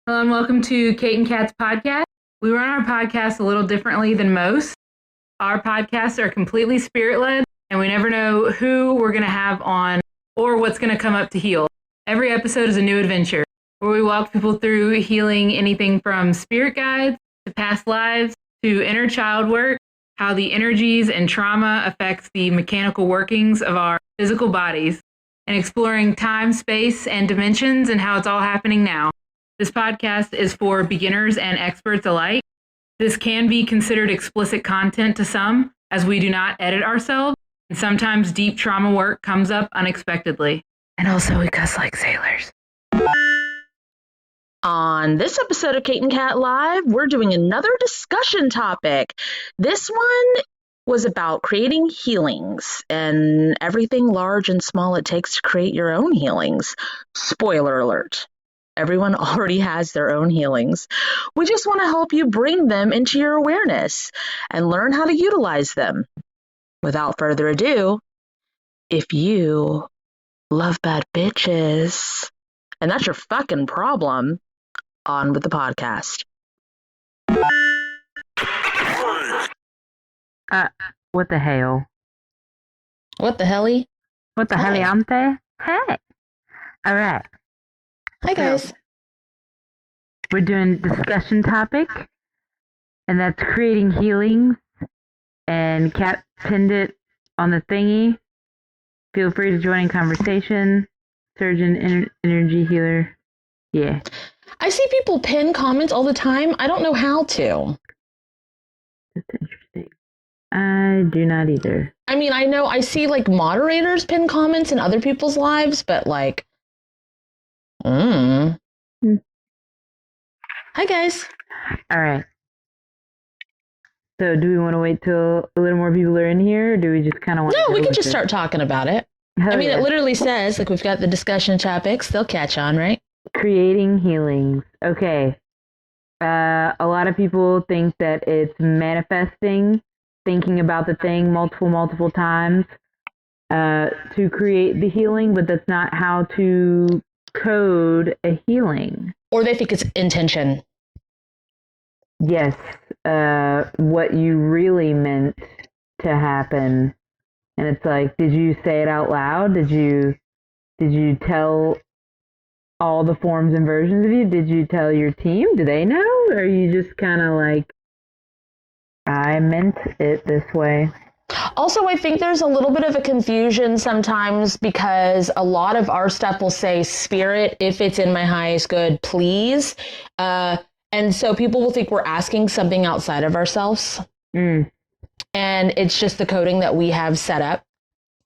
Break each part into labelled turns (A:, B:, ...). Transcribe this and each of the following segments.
A: Hello and welcome to Kate and Kat's podcast. We run our podcast a little differently than most. Our podcasts are completely spirit-led, and we never know who we're going to have on or what's going to come up to heal. Every episode is a new adventure, where we walk people through healing anything from spirit guides to past lives to inner child work, how the energies and trauma affects the mechanical workings of our physical bodies, and exploring time, space, and dimensions and how it's all happening now. This podcast is for beginners and experts alike. This can be considered explicit content to some, as we do not edit ourselves, and sometimes deep trauma work comes up unexpectedly. And also we cuss like sailors.
B: On this episode of Kate and Kat Live, we're doing another discussion topic. This one was about creating healings and everything large and small it takes to create your own healings. Spoiler alert. Everyone already has their own healings. We just want to help you bring them into your awareness and learn how to utilize them. Without further ado, if you love bad bitches, and that's your fucking problem, on with the podcast.
A: What the hell?
B: What the helly?
A: What the heliante? Hey. All right.
B: Hi, guys.
A: We're doing discussion topic, and that's creating healings. And Kat pinned it on the thingy. Feel free to join in conversation. Surgeon, energy healer. Yeah.
B: I see people pin comments all the time. I don't know how to.
A: That's interesting. I do not either.
B: I mean, I know I see like moderators pin comments in other people's lives, but like, Hi, guys.
A: All right. So do we want to wait till a little more people are in here, or do we just kind of want to...
B: No, we can just start talking about it.
A: Hell
B: I mean,
A: yeah.
B: It literally says, like, we've got the discussion topics. They'll catch on, right?
A: Creating healings. Okay. A lot of people think that it's manifesting, thinking about the thing multiple times to create the healing, but that's not how to code a healing.
B: Or they think it's intention.
A: Yes. What you really meant to happen. And it's like, did you say it out loud? Did you tell all the forms and versions of you? Did you tell your team? Do they know? Or are you just kind of like, I meant it this way?
B: Also, I think there's a little bit of a confusion sometimes because a lot of our stuff will say spirit, if it's in my highest good, please. And so people will think we're asking something outside of ourselves. And it's just the coding that we have set up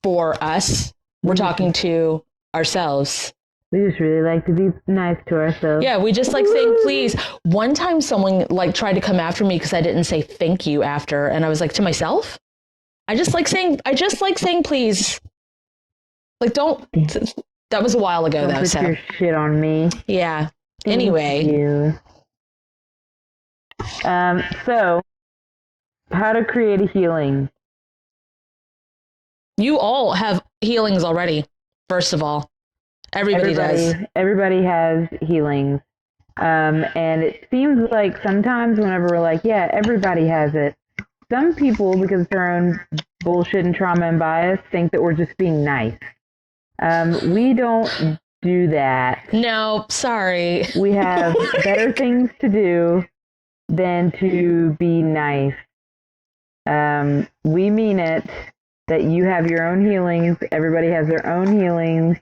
B: for us. We're talking to ourselves.
A: We just really like to be nice to ourselves.
B: Yeah, we just like saying please. One time someone like tried to come after me because I didn't say thank you after. And I was like, to myself? I just like saying please. Like, don't. That was a while ago,
A: Don't
B: though.
A: put
B: So
A: your shit on me.
B: yeah.
A: Thank
B: Anyway.
A: you. So, how to create a healing.
B: You all have healings already, first of all. Everybody does.
A: Everybody has healings. And it seems like sometimes whenever we're like, yeah, everybody has it, some people, because of their own bullshit and trauma and bias, think that we're just being nice. We don't do that.
B: No, sorry.
A: We have better things to do than to be nice. We mean it that you have your own healings. Everybody has their own healings.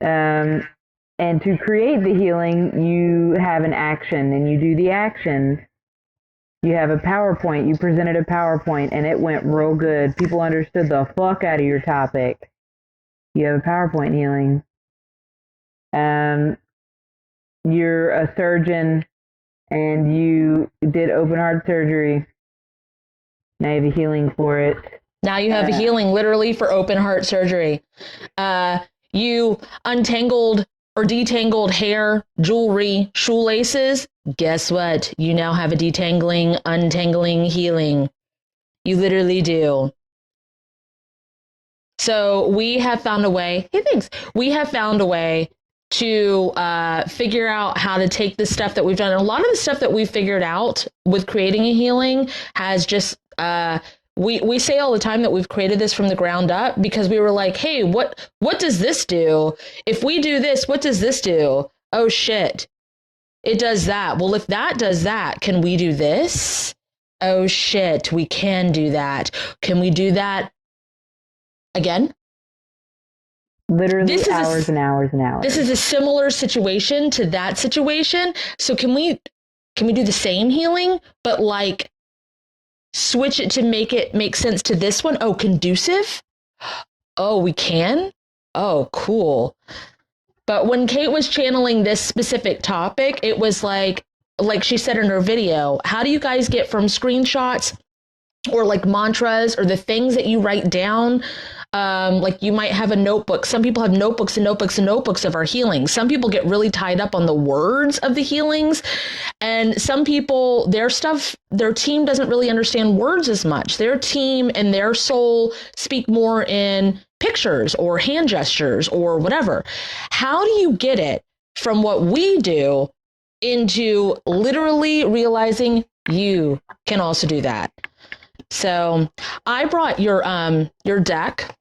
A: And to create the healing, you have an action and you do the action. You have a PowerPoint. You presented a PowerPoint and it went real good. People understood the fuck out of your topic. You have a PowerPoint healing. You're a surgeon and you did open heart surgery. Now you have a healing for it.
B: Now you have a healing literally for open heart surgery. You untangled or detangled hair, jewelry, shoelaces. Guess what? You now have a detangling, untangling healing. You literally do. So we have found a way. Hey, thanks. We have found a way to figure out how to take the stuff that we've done. And a lot of the stuff that we've figured out with creating a healing has just, we say all the time that we've created this from the ground up because we were like, hey, what does this do? If we do this, what does this do? Oh, shit. It does that. Well, if that does that, can we do this? Oh, shit, we can do that. Can we do that again?
C: Literally hours and hours and hours.
B: This is a similar situation to that situation. So can we do the same healing, but like switch it to make it make sense to this one? Oh, conducive? Oh, we can? Oh, cool. But when Kate was channeling this specific topic, it was like she said in her video, how do you guys get from screenshots or like mantras or the things that you write down? Like you might have a notebook. Some people have notebooks and notebooks and notebooks of our healings. Some people get really tied up on the words of the healings. And some people, their team doesn't really understand words as much. Their team and their soul speak more in pictures or hand gestures or whatever. How do you get it from what we do into literally realizing you can also do that? So I brought your deck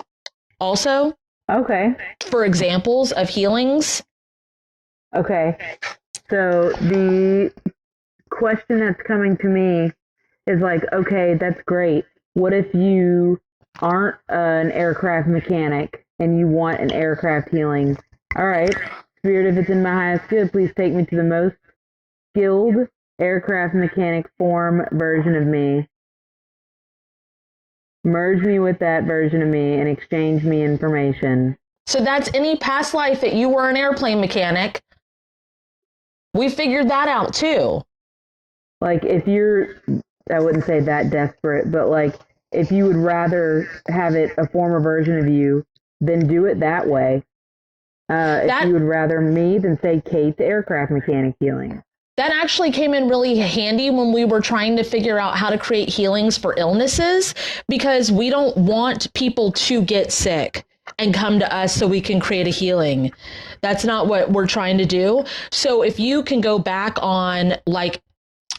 B: also.
C: Okay.
B: For examples of healings.
C: Okay. So the question that's coming to me is like, okay, that's great. What if you aren't an aircraft mechanic and you want an aircraft healing? All right. Spirit, if it's in my highest good, please take me to the most skilled aircraft mechanic form version of me. Merge me with that version of me and exchange me information.
B: So that's any past life that you were an airplane mechanic. We figured that out too.
C: Like if you're, I wouldn't say that desperate, but like if you would rather have it a former version of you, then do it that way. If you would rather me, then say Kate's aircraft mechanic healing.
B: That actually came in really handy when we were trying to figure out how to create healings for illnesses, because we don't want people to get sick and come to us so we can create a healing. That's not what we're trying to do. So if you can go back on like,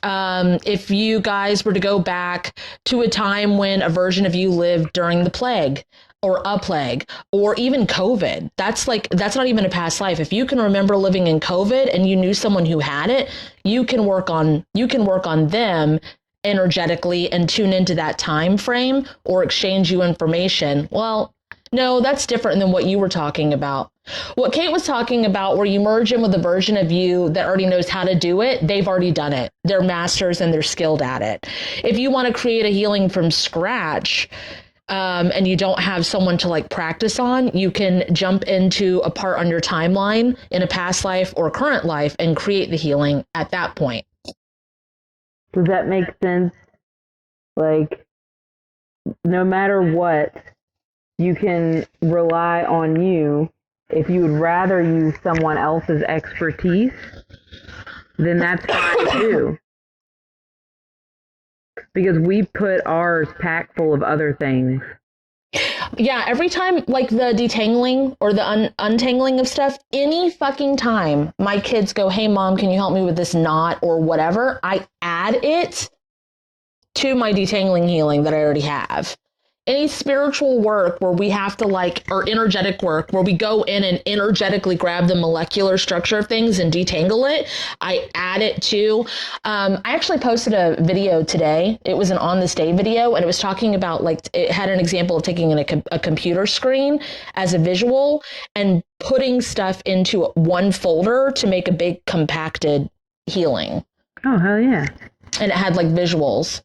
B: if you guys were to go back to a time when a version of you lived during the plague or a plague or even COVID, that's not even a past life. If you can remember living in COVID and you knew someone who had it, you can work on them energetically and tune into that time frame or exchange you information. Well, no, that's different than what you were talking about. What Kate was talking about, where you merge in with a version of you that already knows how to do it, they've already done it. They're masters and they're skilled at it. If you want to create a healing from scratch, and you don't have someone to like practice on, you can jump into a part on your timeline in a past life or current life and create the healing at that point.
C: Does that make sense? Like, no matter what, you can rely on you. If you would rather use someone else's expertise, then that's fine too. Because we put ours packed full of other things.
B: Yeah, every time, like the detangling or the untangling of stuff, any fucking time my kids go, hey, Mom, can you help me with this knot or whatever? I add it to my detangling healing that I already have. Any spiritual work where we have to or energetic work where we go in and energetically grab the molecular structure of things and detangle it, I add it to. I actually posted a video today. It was an on this day video, and it was talking about it had an example of taking a computer screen as a visual and putting stuff into one folder to make a big compacted healing.
C: Oh, hell yeah. And
B: it had visuals,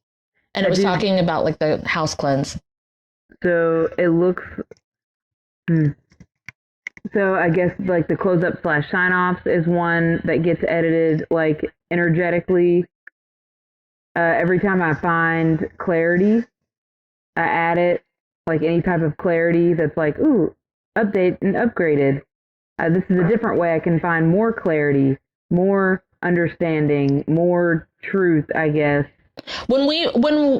B: and it was talking about the house cleanse.
C: So it looks, so I guess the close up / sign offs is one that gets edited energetically. Every time I find clarity, I add it, any type of clarity that's ooh, update and upgraded. This is a different way I can find more clarity, more understanding, more truth, I guess.
B: When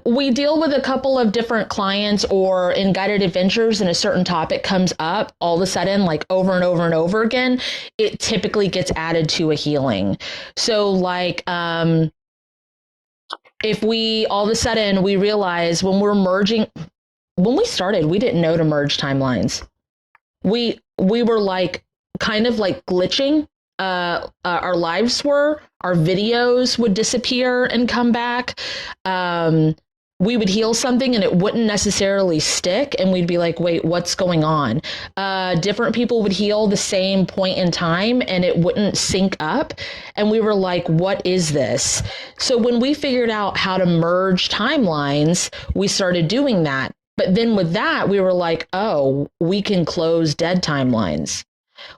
B: we deal with a couple of different clients or in guided adventures and a certain topic comes up all of a sudden, like over and over and over again, it typically gets added to a healing. So like, if we all of a sudden we realize when we started, we didn't know to merge timelines. We were like kind of like glitching. Our lives were, our videos would disappear and come back. We would heal something and it wouldn't necessarily stick. And we'd be like, wait, what's going on? Different people would heal the same point in time and it wouldn't sync up. And we were like, what is this? So when we figured out how to merge timelines, we started doing that. But then with that, we were like, oh, we can close dead timelines.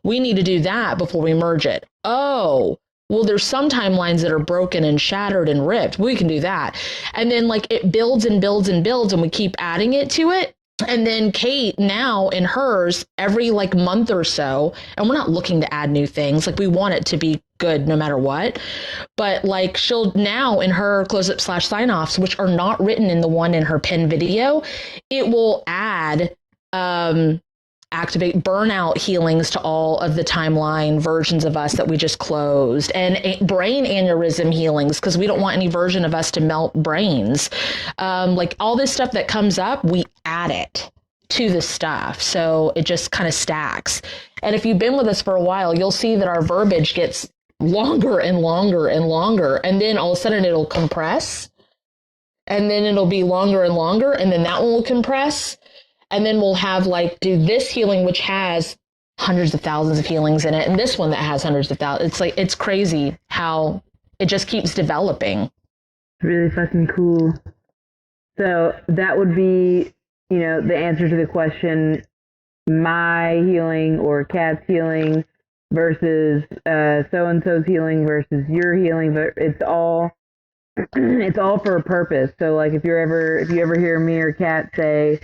B: We need to do that before we merge it. Oh, well, there's some timelines that are broken and shattered and ripped. We can do that. And then like it builds and builds and builds and we keep adding it to it. And then Kate now in hers every like month or so, and we're not looking to add new things. Like we want it to be good no matter what. But like she'll now in her close-up / sign-offs, which are not written in the one in her pin video, it will add activate burnout healings to all of the timeline versions of us that we just closed, and brain aneurysm healings because we don't want any version of us to melt brains. Like all this stuff that comes up, we add it to the stuff. So it just kind of stacks. And if you've been with us for a while, you'll see that our verbiage gets longer and longer and longer. And then all of a sudden it'll compress. And then it'll be longer and longer. And then that one will compress. And then we'll have like do this healing, which has hundreds of thousands of healings in it. And this one that has hundreds of thousands. It's like, it's crazy how it just keeps developing.
C: Really fucking cool. So that would be, you know, the answer to the question, my healing or Kat's healing versus so-and-so's healing versus your healing. But it's all for a purpose. So like if you ever hear me or Kat say,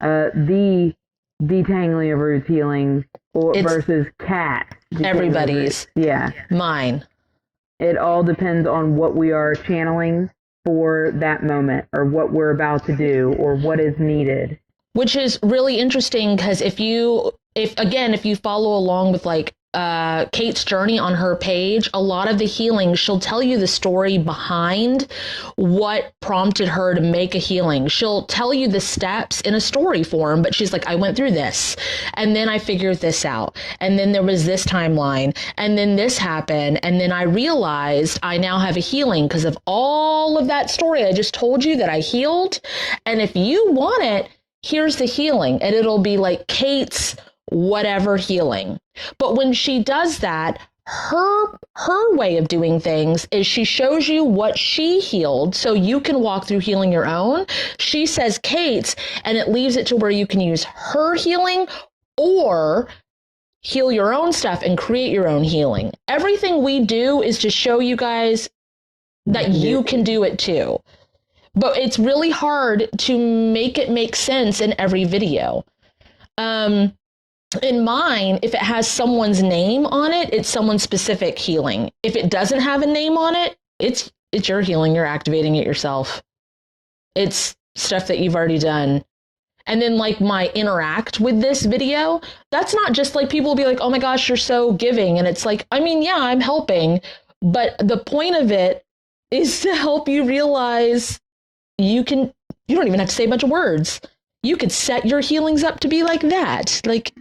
C: the detangling of roots healing versus Kat.
B: Everybody's.
C: Yeah.
B: Mine.
C: It all depends on what we are channeling for that moment or what we're about to do or what is needed.
B: Which is really interesting because if you follow along with like Kate's journey on her page, a lot of the healing, she'll tell you the story behind what prompted her to make a healing. She'll tell you the steps in a story form, but she's like, I went through this and then I figured this out. And then there was this timeline and then this happened. And then I realized I now have a healing because of all of that story I just told you that I healed. And if you want it, here's the healing. And it'll be like Kate's whatever healing. But when she does that, her way of doing things is she shows you what she healed so you can walk through healing your own. She says Kate's, and it leaves it to where you can use her healing or heal your own stuff and create your own healing. Everything we do is to show you guys that you can do it too. But it's really hard to make it make sense in every video. In mine, if it has someone's name on it, it's someone's specific healing. If it doesn't have a name on it, it's your healing. You're activating it yourself. It's stuff that you've already done. And then like my interact with this video, that's not just like people will be like, oh my gosh, you're so giving. And it's like, I mean, yeah, I'm helping. But the point of it is to help you realize you don't even have to say a bunch of words. You could set your healings up to be like that. Like,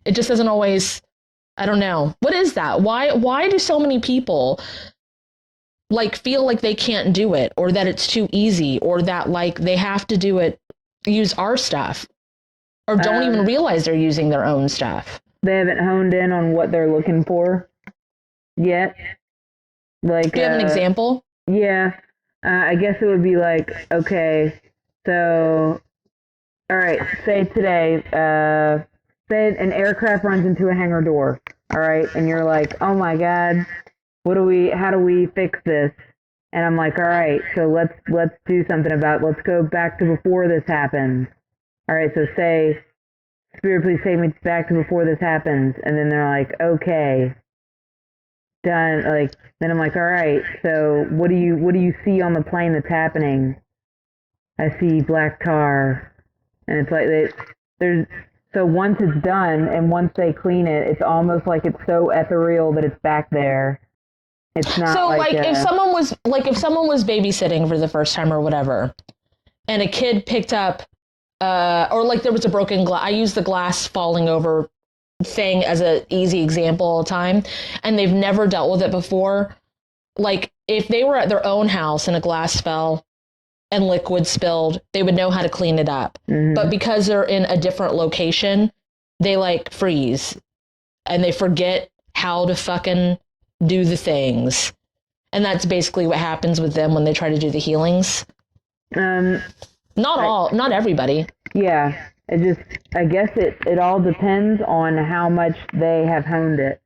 B: it just doesn't always, I don't know. What is that? Why do so many people like feel like they can't do it or that it's too easy or that like they have to do it, use our stuff or don't even realize they're using their own stuff? They
C: haven't honed in on what they're looking for yet. Like,
B: do you have an example?
C: Yeah. I guess it would be like, okay, so, all right, say today, say an aircraft runs into a hangar door, all right, and you're like, oh my God, how do we fix this? And I'm like, all right, so let's do something about it. Let's go back to before this happened. All right, so say, Spirit, please take me back to before this happens. And then they're like, okay. done, like, then I'm like, all right, so what do you see on the plane that's happening? I see black tar. And it's like, so once it's done and once they clean it, it's almost like it's so ethereal that it's back there. It's not
B: so like if someone was babysitting for the first time or whatever, and a kid picked up, or like there was a broken glass. I use the glass falling over thing as an easy example all the time, and they've never dealt with it before. Like if they were at their own house and a glass fell and liquid spilled, they would know how to clean it up. Mm-hmm. But because they're in a different location, they like freeze and they forget how to fucking do the things. And that's basically what happens with them when they try to do the healings. Not everybody. Yeah.
C: I guess it all depends on how much they have honed it,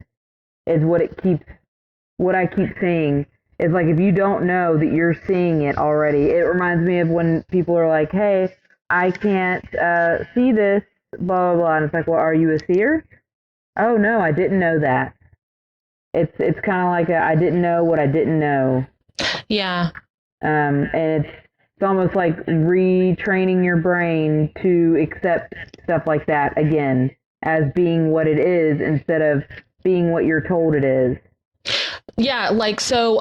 C: is what I keep saying. Is like, if you don't know that you're seeing it already, it reminds me of when people are like, hey, I can't see this, blah, blah, blah. And it's like, well, are you a seer? Oh, no, I didn't know that. It's kind of like I didn't know what I didn't know.
B: Yeah.
C: And it's almost like retraining your brain to accept stuff like that again as being what it is instead of being what you're told it is.
B: Yeah, like so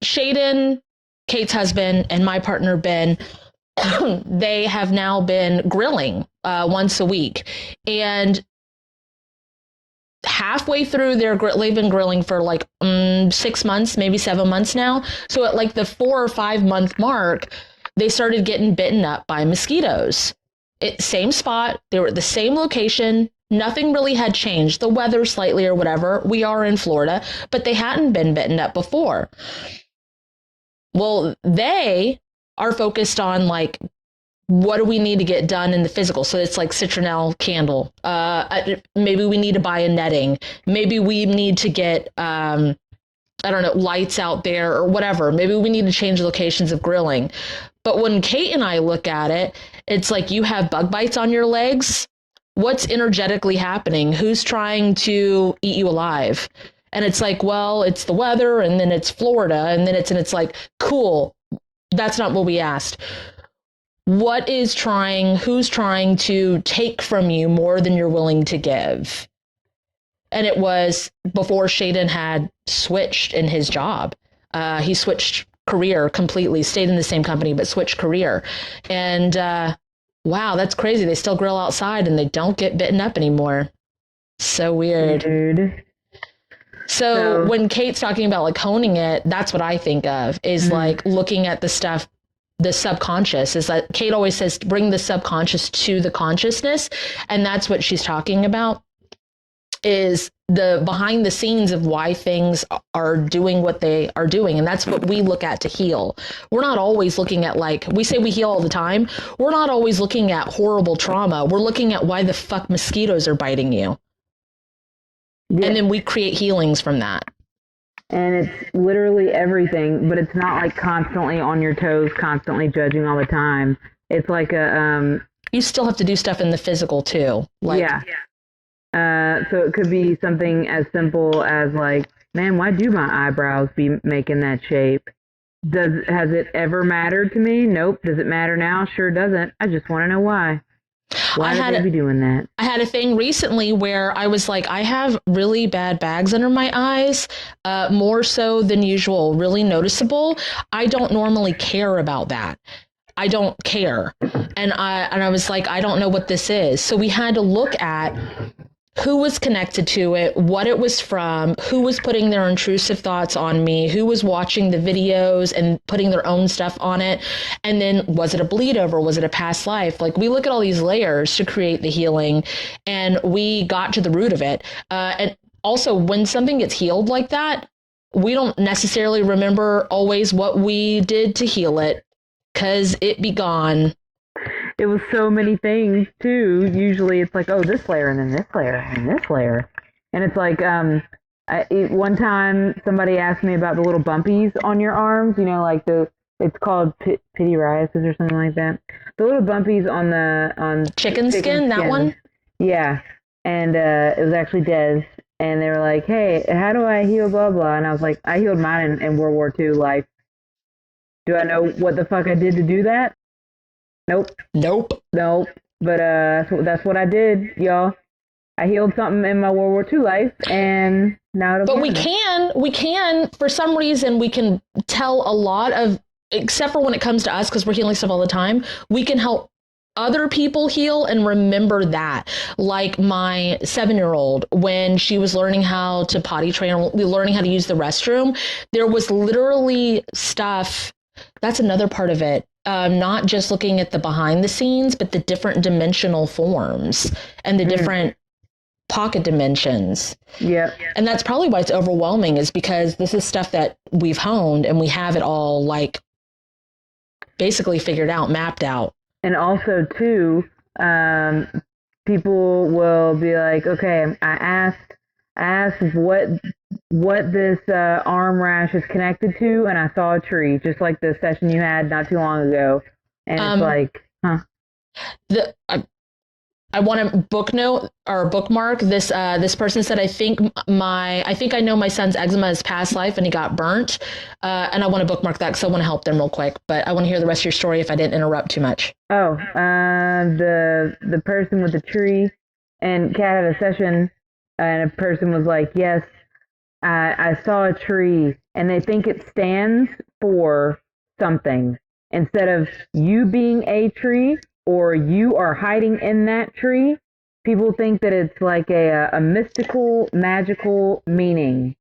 B: Shaden, Kate's husband, and my partner Ben, they have now been grilling once a week. And halfway through they've been grilling for like 6 months, maybe 7 months now. So at like the 4 or 5 month mark, they started getting bitten up by mosquitoes. Same spot, they were at the same location. Nothing really had changed, the weather slightly or whatever. We are in Florida, but they hadn't been bitten up before. Well, they are focused on like, what do we need to get done in the physical? So it's like citronelle candle. Maybe we need to buy a netting. Maybe we need to get, I don't know, lights out there or whatever. Maybe we need to change locations of grilling. But when Kate and I look at it, it's like you have bug bites on your legs. What's energetically happening? Who's trying to eat you alive? And it's like, well, it's the weather, and then it's Florida, and then it's like, cool. That's not what we asked. Who's trying to take from you more than you're willing to give? And it was before Shaden had switched in his job. He switched career completely, stayed in the same company, but switched career. And, wow, that's crazy. They still grill outside and they don't get bitten up anymore. So weird. So when Kate's talking about like honing it, that's what I think of is like looking at the stuff, the subconscious. Is that Kate always says, bring the subconscious to the consciousness. And that's what she's talking about, is the behind the scenes of why things are doing what they are doing. And that's what we look at to heal. We're not always looking at, like, we say we heal all the time. We're not always looking at horrible trauma. We're looking at why the fuck mosquitoes are biting you. Yeah. And then we create healings from that.
C: And it's literally everything, but it's not like constantly on your toes, constantly judging all the time. It's like
B: you still have to do stuff in the physical too. Like,
C: yeah. So it could be something as simple as like, man, why do my eyebrows be making that shape? Has it ever mattered to me? Nope. Does it matter now? Sure doesn't. I just want to know why. Why would they be doing that?
B: I had a thing recently where I was like, I have really bad bags under my eyes, more so than usual, really noticeable. I don't normally care about that. I don't care. And I was like, I don't know what this is. So we had to look at who was connected to it, what it was from, who was putting their intrusive thoughts on me, who was watching the videos and putting their own stuff on it. And then was it a bleed over? Was it a past life? Like, we look at all these layers to create the healing, and we got to the root of it. And also, when something gets healed like that, we don't necessarily remember always what we did to heal it, because it be gone.
C: It was so many things too. Usually it's like, oh, this layer and then this layer and this layer. And it's like, one time somebody asked me about the little bumpies on your arms, you know, like it's called pityriasis or something like that. The little bumpies on chicken skin,
B: that one?
C: Yeah. And it was actually Des. and they were like, "Hey, how do I heal blah blah?" And I was like, "I healed mine in World War II life. Do I know what the fuck I did to do that? Nope. Nope. But that's what I did, y'all. I healed something in my World War II life, and now it'll.
B: But we can, for some reason, we can tell a lot of, except for when it comes to us, because we're healing stuff all the time, we can help other people heal and remember that. Like my 7-year-old, when she was learning how to potty train, learning how to use the restroom, there was literally stuff. That's another part of it. Not just looking at the behind the scenes, but the different dimensional forms and the different pocket dimensions.
C: Yeah.
B: And that's probably why it's overwhelming, is because this is stuff that we've honed and we have it all like basically figured out, mapped out.
C: And also too, people will be like, okay, I asked what this arm rash is connected to, and I saw a tree, just like the session you had not too long ago. And it's like, huh.
B: I want to bookmark this. This person said, I think I know my son's eczema is past life and he got burnt. And I want to bookmark that because I want to help them real quick. But I want to hear the rest of your story if I didn't interrupt too much.
C: Oh, the person with the tree, and Kat had a session, and a person was like, yes, I saw a tree, and they think it stands for something instead of you being a tree. Or you are hiding in that tree, people think that it's like a mystical, magical meaning.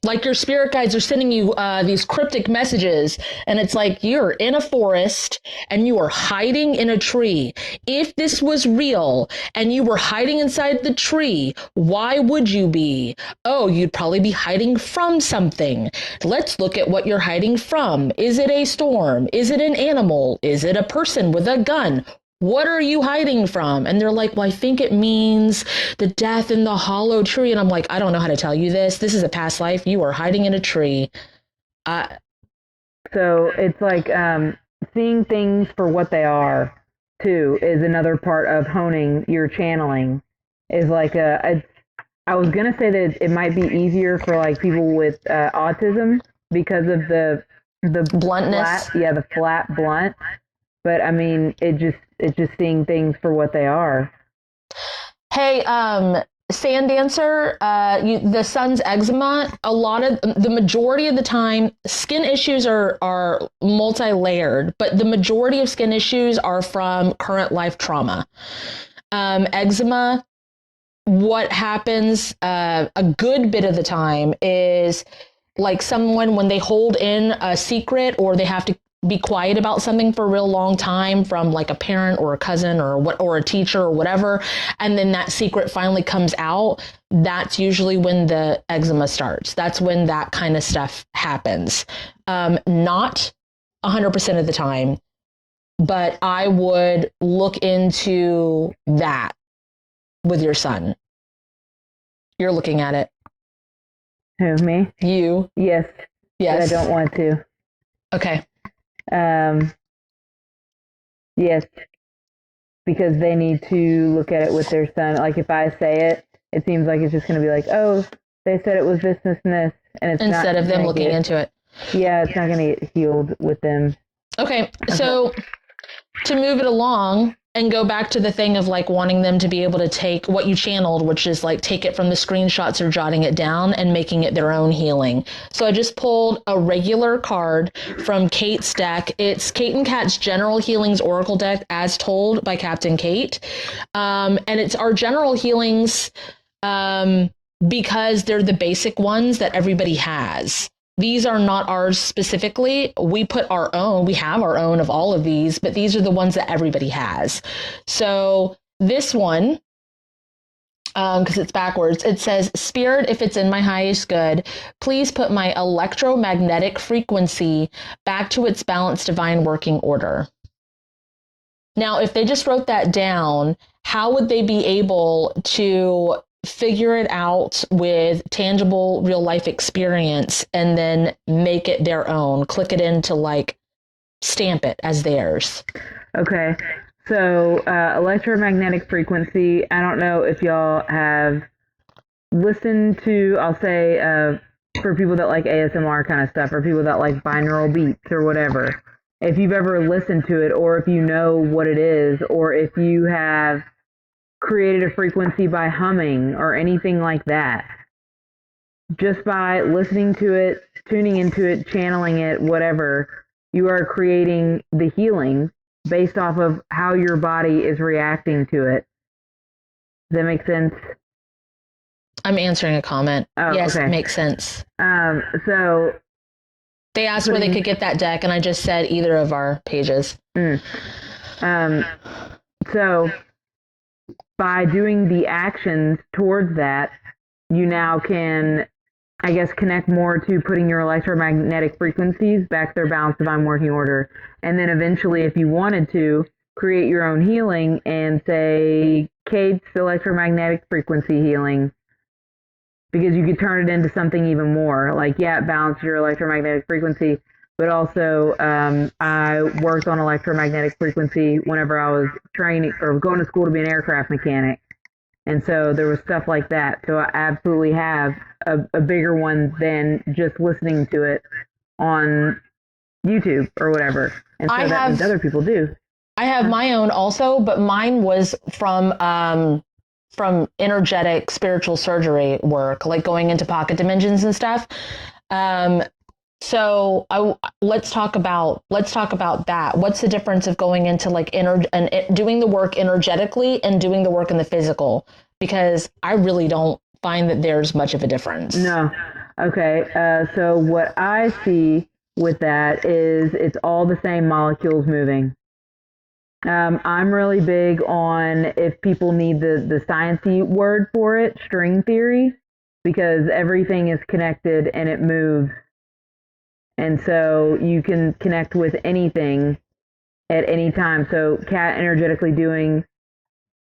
B: Like your spirit guides are sending you these cryptic messages, and it's like you're in a forest and you are hiding in a tree. If this was real and you were hiding inside the tree, why would you be? Oh, you'd probably be hiding from something. Let's look at what you're hiding from. Is it a storm? Is it an animal? Is it a person with a gun? What are you hiding from? And they're like, well, I think it means the death in the hollow tree. And I'm like, I don't know how to tell you this. This is a past life. You are hiding in a tree.
C: So it's like seeing things for what they are, too, is another part of honing your channeling. Is like I was going to say that it might be easier for like people with autism because of the
B: bluntness.
C: The flat blunt. But I mean, it's just seeing things for what they are.
B: Hey, Sand Dancer, the son's eczema, the majority of the time, skin issues are multi-layered, but the majority of skin issues are from current life trauma. Eczema, what happens a good bit of the time is like someone, when they hold in a secret or they have to be quiet about something for a real long time from like a parent or a cousin or a teacher or whatever, and then that secret finally comes out, that's usually when the eczema starts. That's when that kind of stuff happens. Not 100% of the time, but I would look into that with your son. You're looking at it.
C: Who, me?
B: You.
C: Yes.
B: Yes.
C: But I don't want to.
B: Okay.
C: Yes, because they need to look at it with their son. Like if I say it, it seems like it's just going to be like, oh, they said it was this, this, and this, and it's
B: instead
C: not
B: of them looking into it.
C: Yeah, it's not going to get healed with them.
B: Okay, so to move it along and go back to the thing of like wanting them to be able to take what you channeled, which is like take it from the screenshots or jotting it down and making it their own healing. So I just pulled a regular card from Kate's deck. It's Kate and Kat's General Healings Oracle deck as told by Captain Kate. And it's our general healings because they're the basic ones that everybody has. These are not ours specifically. We put our own, we have our own of all of these, but these are the ones that everybody has. So this one, because it's backwards, it says, Spirit, if it's in my highest good, please put my electromagnetic frequency back to its balanced divine working order. Now, if they just wrote that down, how would they be able to figure it out with tangible real life experience and then make it their own, click it into like stamp it as theirs?
C: Okay. So electromagnetic frequency, I don't know if y'all have listen to, I'll say, for people that like ASMR kind of stuff, or people that like binaural beats or whatever, if you've ever listened to it, or if you know what it is, or if you have created a frequency by humming or anything like that, just by listening to it, tuning into it, channeling it, whatever, you are creating the healing based off of how your body is reacting to it. Does that make sense?
B: I'm answering a comment.
C: Oh,
B: yes,
C: okay.
B: It makes sense.
C: So
B: They asked where they could get that deck, and I just said either of our pages.
C: So by doing the actions towards that, you now can, I guess, connect more to putting your electromagnetic frequencies back to their balanced divine working order. And then eventually, if you wanted to, create your own healing and say, Kate's electromagnetic frequency healing, because you could turn it into something even more. Like, yeah, it balances your electromagnetic frequency, but also I worked on electromagnetic frequency whenever I was training or going to school to be an aircraft mechanic. And so there was stuff like that. So I absolutely have a bigger one than just listening to it on YouTube or whatever. And so that means other people do.
B: I have my own also, but mine was from energetic spiritual surgery work, like going into pocket dimensions and stuff. So let's talk about that. What's the difference of going into like doing the work energetically and doing the work in the physical? Because I really don't find that there's much of a difference.
C: No. Okay. So what I see with that is it's all the same molecules moving. I'm really big on, if people need the sciencey word for it, string theory, because everything is connected and it moves. And so you can connect with anything at any time. So Kat energetically doing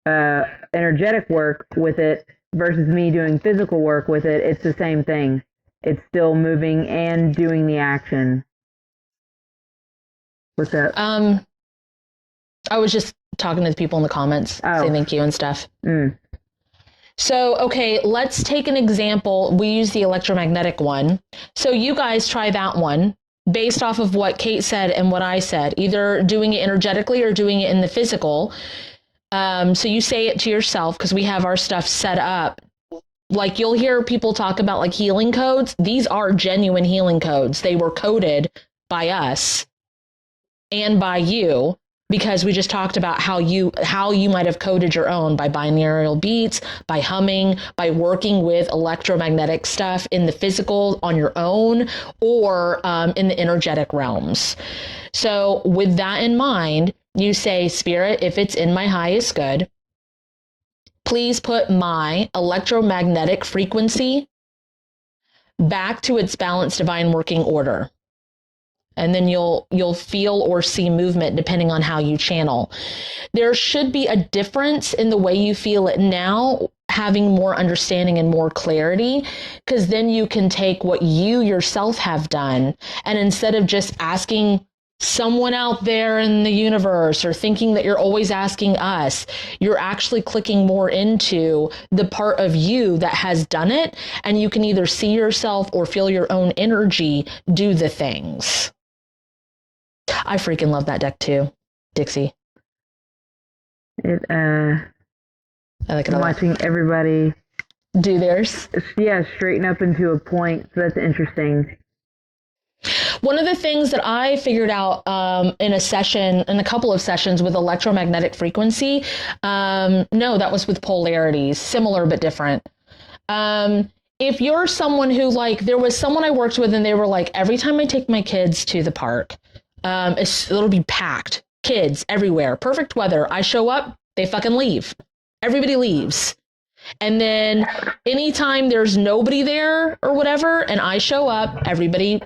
C: energetic work with it versus me doing physical work with it, it's the same thing. It's still moving and doing the action. What's up?
B: I was just talking to the people in the comments, saying thank you and stuff. So, okay, let's take an example. We use the electromagnetic one. So you guys try that one based off of what Kate said and what I said, either doing it energetically or doing it in the physical. So you say it to yourself, because we have our stuff set up. Like, you'll hear people talk about like healing codes. These are genuine healing codes. They were coded by us and by you, because we just talked about how you might have coded your own by binaural beats, by humming, by working with electromagnetic stuff in the physical on your own, or in the energetic realms. So with that in mind, you say, Spirit, if it's in my highest good, please put my electromagnetic frequency back to its balanced divine working order. And then you'll feel or see movement depending on how you channel. There should be a difference in the way you feel it now, having more understanding and more clarity, because then you can take what you yourself have done, and instead of just asking someone out there in the universe or thinking that you're always asking us, you're actually clicking more into the part of you that has done it, and you can either see yourself or feel your own energy do the things. I freaking love that deck too, Dixie.
C: I
B: like it a lot.
C: Watching everybody
B: do theirs.
C: Yeah, straighten up into a point. So that's interesting.
B: One of the things that I figured out in a couple of sessions with electromagnetic frequency, no, that was with polarities, similar but different. If you're someone who, like, there was someone I worked with and they were like, every time I take my kids to the park, it'll be packed, kids everywhere, perfect weather. I show up, they fucking leave. Everybody leaves. And then anytime there's nobody there or whatever, and I show up, everybody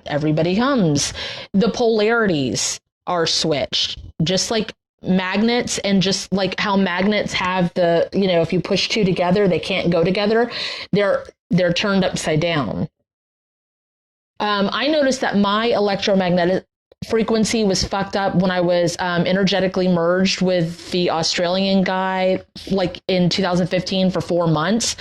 B: comes. The polarities are switched, just like magnets, and just like how magnets have the, if you push two together, they can't go together. They're turned upside down. I noticed that my electromagnetic frequency was fucked up when I was energetically merged with the Australian guy, like in 2015 for 4 months.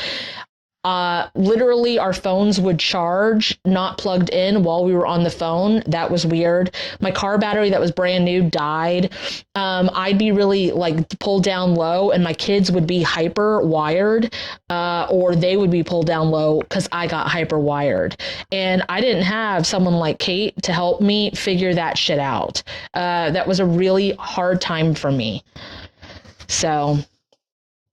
B: Literally our phones would charge, not plugged in while we were on the phone. That was weird. My car battery that was brand new died. I'd be really like pulled down low and my kids would be hyper wired, or they would be pulled down low because I got hyper wired. And I didn't have someone like Kate to help me figure that shit out. That was a really hard time for me. So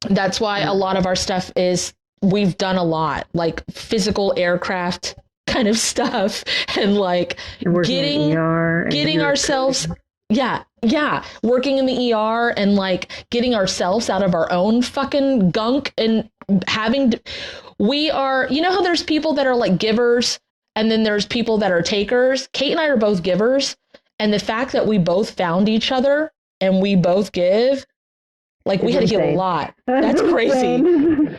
B: that's why a lot of our stuff is, we've done a lot, like physical aircraft kind of stuff, and like getting ourselves, working in the ER and like getting ourselves out of our own fucking gunk and we are, you know how there's people that are like givers and then there's people that are takers. Kate and I are both givers, and the fact that we both found each other and we both give, like we had to heal a lot. That's crazy.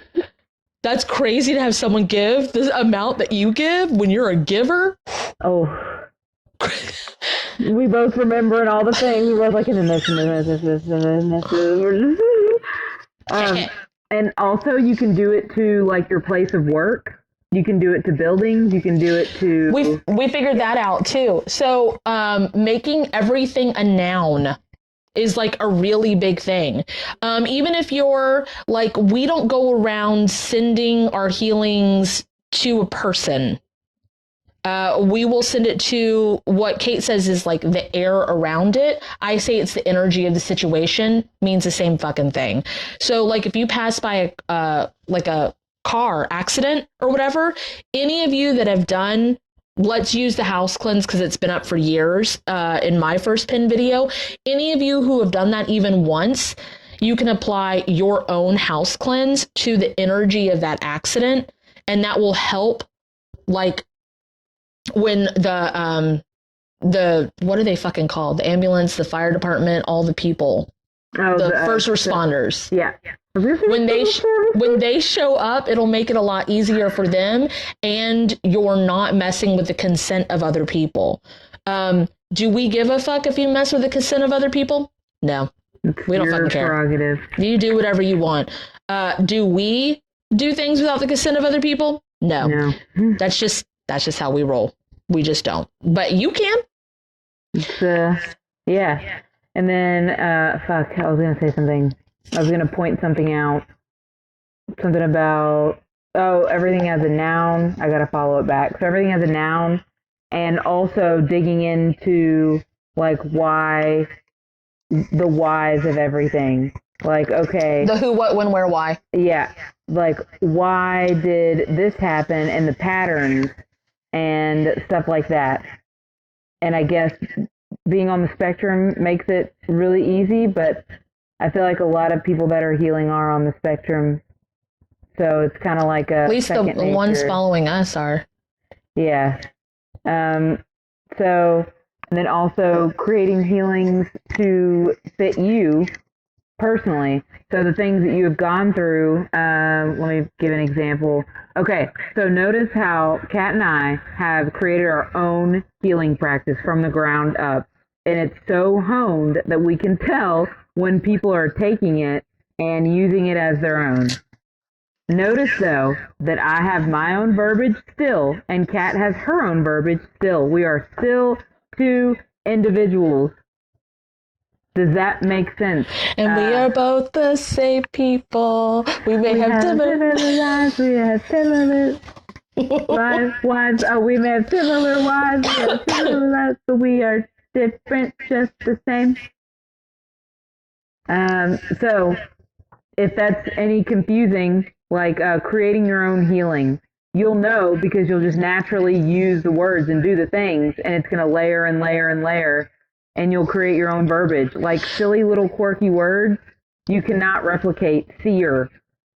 B: That's crazy to have someone give the amount that you give when you're a giver.
C: Oh. We both remembering all the things. We were like, and also you can do it to like your place of work. You can do it to buildings. You can do it to...
B: We figured that out too. So making everything a noun is like a really big thing. Even if you're like, we don't go around sending our healings to a person. We will send it to what Kate says is like the air around it. I say it's the energy of the situation, means the same fucking thing. So like if you pass by a car accident or whatever, any of you that have done, let's use the house cleanse because it's been up for years in my first pin video. Any of you who have done that even once, you can apply your own house cleanse to the energy of that accident. And that will help, like when the what are they fucking called? The ambulance, the fire department, all the people, the first responders.
C: Yeah.
B: When they show up, it'll make it a lot easier for them, and you're not messing with the consent of other people. Do we give a fuck if you mess with the consent of other people? No, we don't fucking care.
C: Prerogative.
B: You do whatever you want. Do we do things without the consent of other people? No. That's just how we roll. We just don't. But you can.
C: It's, yeah. And then, I was going to say something. I was going to point something out. Something about, everything as a noun. I got to follow it back. So everything as a noun, and also digging into, like, why, the whys of everything. Like, okay.
B: The who, what, when, where, why.
C: Yeah. Like, why did this happen, and the patterns and stuff like that. And I guess being on the spectrum makes it really easy, but I feel like a lot of people that are healing are on the spectrum. So it's kind of like a...
B: At least the ones following us are.
C: Yeah. So, and then also creating healings to fit you personally. So the things that you have gone through, let me give an example. Okay, so notice how Kat and I have created our own healing practice from the ground up. And it's so honed that we can tell when people are taking it and using it as their own. Notice, though, that I have my own verbiage still, and Kat has her own verbiage still. We are still two individuals. Does that make sense?
B: And we are both the same people. We may have different
C: lives. We have similar lives. We may have similar lives. We have similar lives, but we are different, just the same. So, if that's any confusing, like creating your own healing, you'll know because you'll just naturally use the words and do the things, and it's going to layer and layer and layer. And you'll create your own verbiage. Like silly little quirky words, you cannot replicate seer.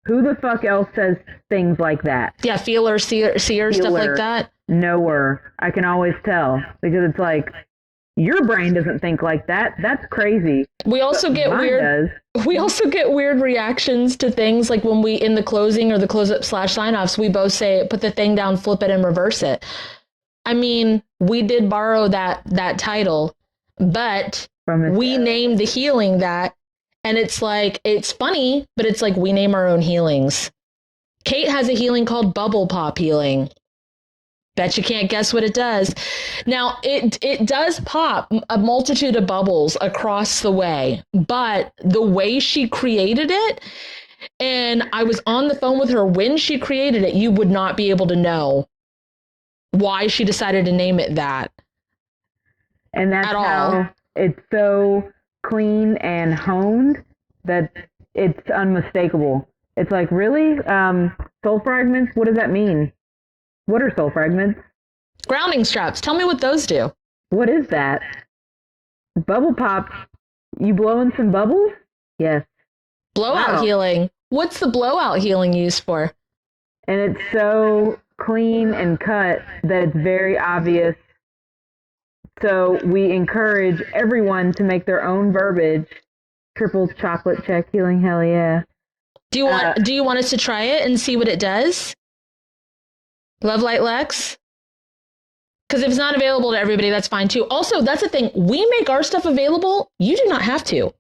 C: Who the fuck else says things like that?
B: Yeah, feeler, seer, stuff like that.
C: Knower. I can always tell. Because it's like, your brain doesn't think like that. That's crazy.
B: We also get weird. We also get weird reactions to things like when we, in the closing or the close-up / sign-offs, we both say, put the thing down, flip it, and reverse it. I mean, we did borrow that title. But we named the healing that, and it's like, it's funny, but it's like we name our own healings. Kate has a healing called bubble pop healing. Bet you can't guess what it does. Now, it does pop a multitude of bubbles across the way, but the way she created it, and I was on the phone with her when she created it, you would not be able to know why she decided to name it that.
C: And that's how it's so clean and honed that it's unmistakable. It's like, really? Soul fragments? What does that mean? What are soul fragments?
B: Grounding straps. Tell me what those do.
C: What is that? Bubble pop. You blowing some bubbles? Yes.
B: Blowout healing. What's the blowout healing used for?
C: And it's so clean and cut that it's very obvious. So we encourage everyone to make their own verbiage. Triple chocolate check healing, hell yeah.
B: Do you want us to try it and see what it does? Love Light Lex? Because if it's not available to everybody, that's fine too. Also, that's the thing. We make our stuff available. You do not have to.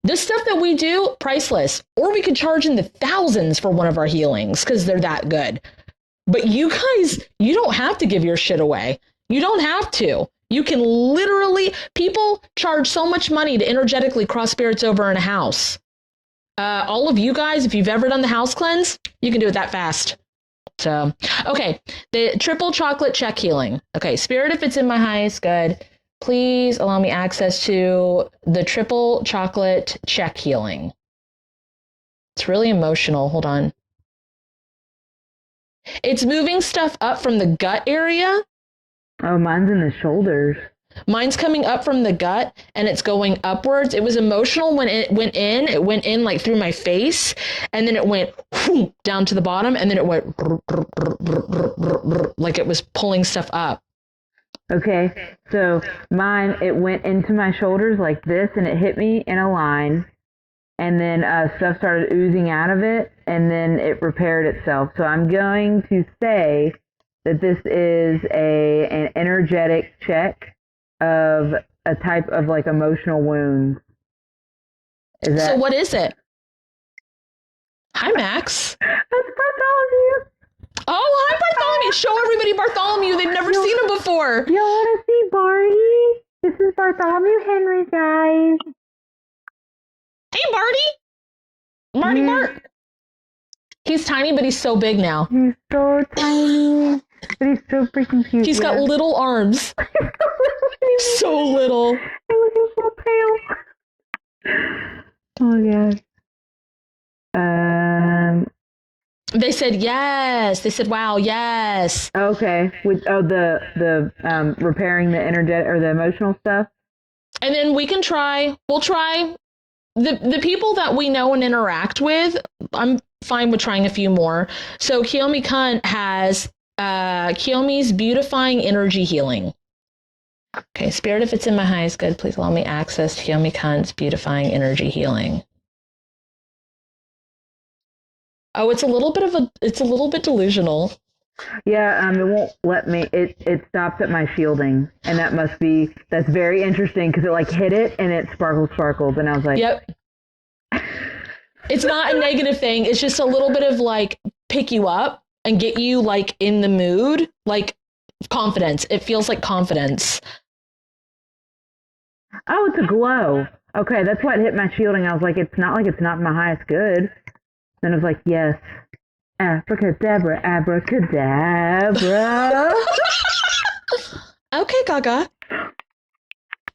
B: The stuff that we do, priceless. Or we could charge in the thousands for one of our healings because they're that good. But you guys, you don't have to give your shit away. You don't have to. You can literally, people charge so much money to energetically cross spirits over in a house. All of you guys, if you've ever done the house cleanse, you can do it that fast. So, okay, the triple chocolate check healing. Okay, Spirit, if it's in my highest good, please allow me access to the triple chocolate check healing. It's really emotional. Hold on. It's moving stuff up from the gut area.
C: Oh, mine's in the shoulders.
B: Mine's coming up from the gut and it's going upwards. It was emotional when it went in. It went in like through my face and then it went down to the bottom and then it went like it was pulling stuff up.
C: Okay, so mine, it went into my shoulders like this and it hit me in a line and then stuff started oozing out of it and then it repaired itself. So I'm going to say that this is an energetic check of a type of like emotional wound.
B: So what is it? Hi, Max.
C: That's Bartholomew.
B: Oh, hi, Bartholomew. Show everybody Bartholomew. They've never seen him before.
C: You want to see Barty? This is Bartholomew Henry, guys.
B: Hey, Marty. Bart. He's tiny, but he's so big now.
C: He's so tiny, but he's so freaking cute.
B: He's got little arms. So little.
C: I look so pale. Oh my god.
B: They said yes. They said, "Wow, yes."
C: Okay. With the repairing the energetic or the emotional stuff.
B: And then we can try. We'll try the people that we know and interact with. I'm fine with trying a few more. So Kiyomi Kunt has Kiyomi's beautifying energy healing. Okay, Spirit, if it's in my highest good, please allow me access to Kiyomi Kunt's beautifying energy healing. Oh, it's a little bit delusional.
C: Yeah, it won't let me. It stops at my shielding, and that's very interesting because it like hit it and it sparkled, and I was like,
B: yep. It's not a negative thing. It's just a little bit of like pick you up and get you like in the mood, like confidence. It feels like confidence.
C: Oh, it's a glow. Okay, that's what hit my shielding. I was like, it's not my highest good. Then I was like, yes. Abracadabra, abracadabra.
B: Okay, Gaga.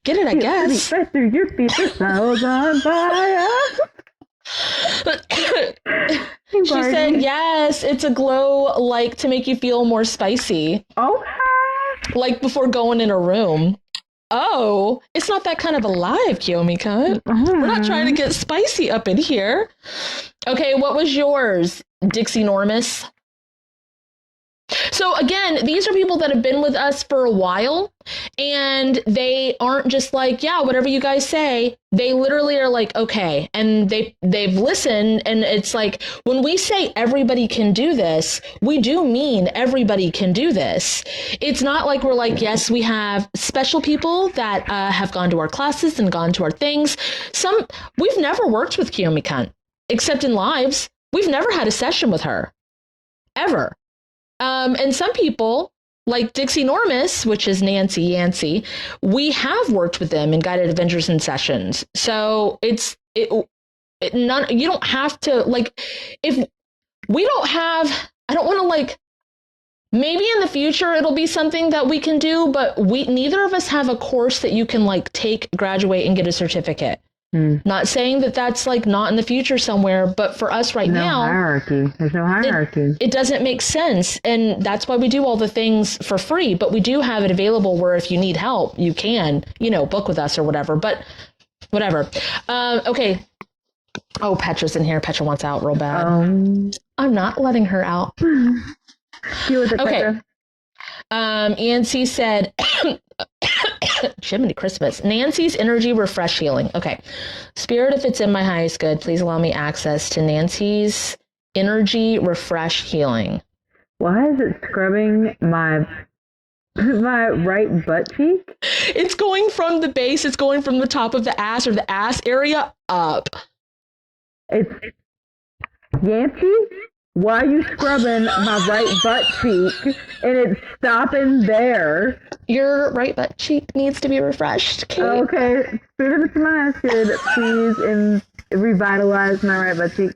B: Get it, I guess.
C: Right through your feet, the soul's on fire.
B: She said, yes, it's a glow like to make you feel more spicy.
C: Okay.
B: Like before going in a room. Oh, it's not that kind of alive, Kiyomi Kunt. We're not trying to get spicy up in here. Okay, what was yours, Dixie Normus? So again, these are people that have been with us for a while, and they aren't just like, yeah, whatever you guys say. They literally are like, okay, and they've listened, and it's like when we say everybody can do this, we do mean everybody can do this. It's not like we're like, yes, we have special people that have gone to our classes and gone to our things. We've never worked with Kiyomi Kunt, except in lives. We've never had a session with her, ever. And some people, like Dixie Normus, which is Nancy Yancey, we have worked with them in guided adventures and sessions. So you don't have to, like, if we don't have, I don't want to, like, maybe in the future it'll be something that we can do, but neither of us have a course that you can, like, take, graduate, and get a certificate. Not saying that that's, like, not in the future somewhere, but for us right now,
C: hierarchy. There's no hierarchy.
B: It doesn't make sense. And that's why we do all the things for free, but we do have it available where if you need help, you can, book with us or whatever, but whatever. Okay. Oh, Petra's in here. Petra wants out real bad. I'm not letting her out.
C: Deal with it,
B: okay.
C: Petra.
B: Nancy said, Jiminy Christmas. Nancy's energy refresh healing. Okay. Spirit, if it's in my highest good, please allow me access to Nancy's energy refresh healing.
C: Why is it scrubbing my right butt cheek?
B: It's going from the base. It's going from the top of the ass or the ass area up.
C: It's Yancey? Why are you scrubbing my right butt cheek and it's stopping there?
B: Your right butt cheek needs to be refreshed, Kate.
C: Okay. Spirit of it's my good, please revitalize my right butt cheek.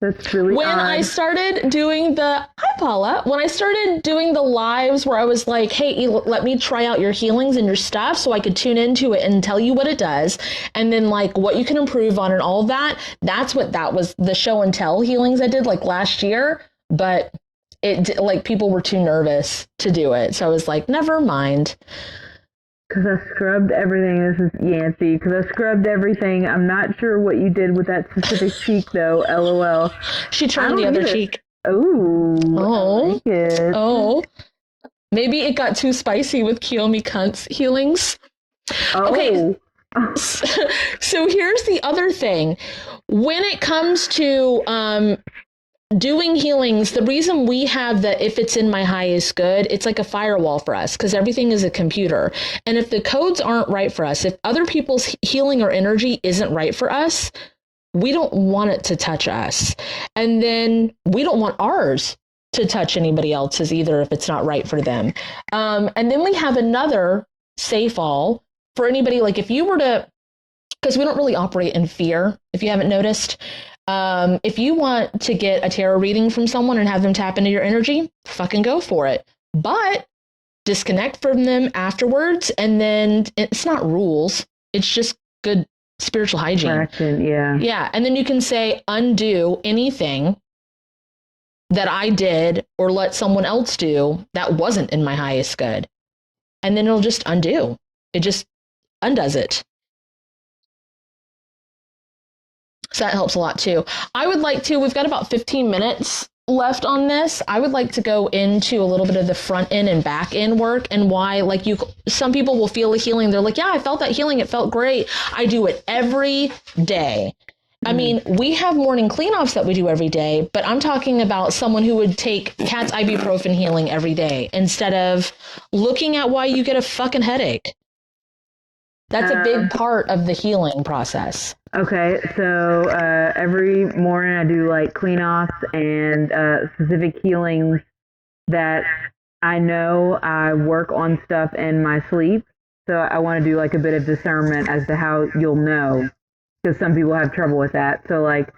C: That's really
B: When
C: odd.
B: I started doing hi Paula, when I started doing the lives where I was like, hey, let me try out your healings and your stuff so I could tune into it and tell you what it does. And then, like, what you can improve on and all of that. That was the show and tell healings I did, like, last year. But people were too nervous to do it. So I was like, never mind.
C: Because I scrubbed everything. This is Yancey. Because I scrubbed everything. I'm not sure what you did with that specific cheek, though. LOL.
B: She turned the other cheek.
C: Ooh.
B: Oh.
C: I like it.
B: Oh. Maybe it got too spicy with Kiyomi Kunt's healings.
C: Oh.
B: Okay. So here's the other thing. When it comes to doing healings, the reason we have that if it's in my highest good, it's like a firewall for us because everything is a computer. And if the codes aren't right for us, if other people's healing or energy isn't right for us, we don't want it to touch us. And then we don't want ours to touch anybody else's either if it's not right for them. And then we have another safe all for anybody, like if you were to, because we don't really operate in fear, if you haven't noticed. If you want to get a tarot reading from someone and have them tap into your energy, fucking go for it. But disconnect from them afterwards. And then it's not rules. It's just good spiritual hygiene.
C: Action, yeah.
B: Yeah. And then you can say, undo anything that I did or let someone else do that wasn't in my highest good. And then it'll just undo. It just undoes it. So that helps a lot too. I would like to, we've got about 15 minutes left on this. I would like to go into a little bit of the front end and back end work and why, like some people will feel a healing. They're like, yeah, I felt that healing. It felt great. I do it every day. I mean, we have morning cleanoffs that we do every day, but I'm talking about someone who would take cat's ibuprofen healing every day instead of looking at why you get a fucking headache. That's a big part of the healing process.
C: Okay, so every morning I do like clean-offs and specific healings that I know I work on stuff in my sleep. So I want to do like a bit of discernment as to how you'll know, because some people have trouble with that. So like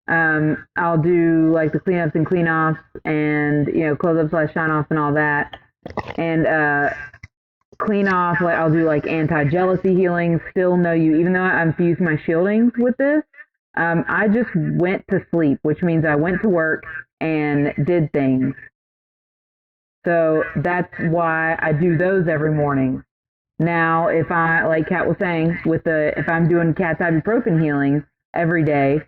C: I'll do like the cleanups and clean-offs and, close-up / shine-offs and all that. And clean off, like I'll do like anti-jealousy healing, still know you, even though I infused my shielding with this, I just went to sleep, which means I went to work and did things. So that's why I do those every morning. Now, if I, like Kat was saying, if I'm doing cat's ibuprofen healing every day,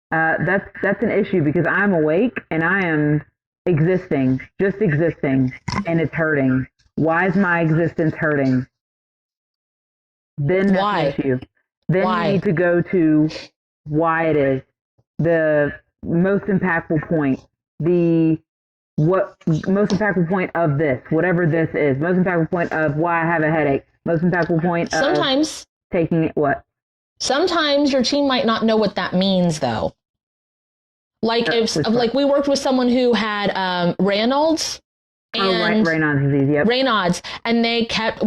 C: that's an issue because I'm awake and I am existing, just existing, and it's hurting. Why is my existence hurting? Then that's an issue. Then you need to go to why it is. The most impactful point. Most impactful point of this, whatever this is. Most impactful point of why I have a headache. Most impactful point of
B: sometimes
C: taking it what?
B: Sometimes your team might not know what that means though. Like like we worked with someone who had Raynaud's. And
C: Raynaud's disease, yep.
B: Raynaud's, and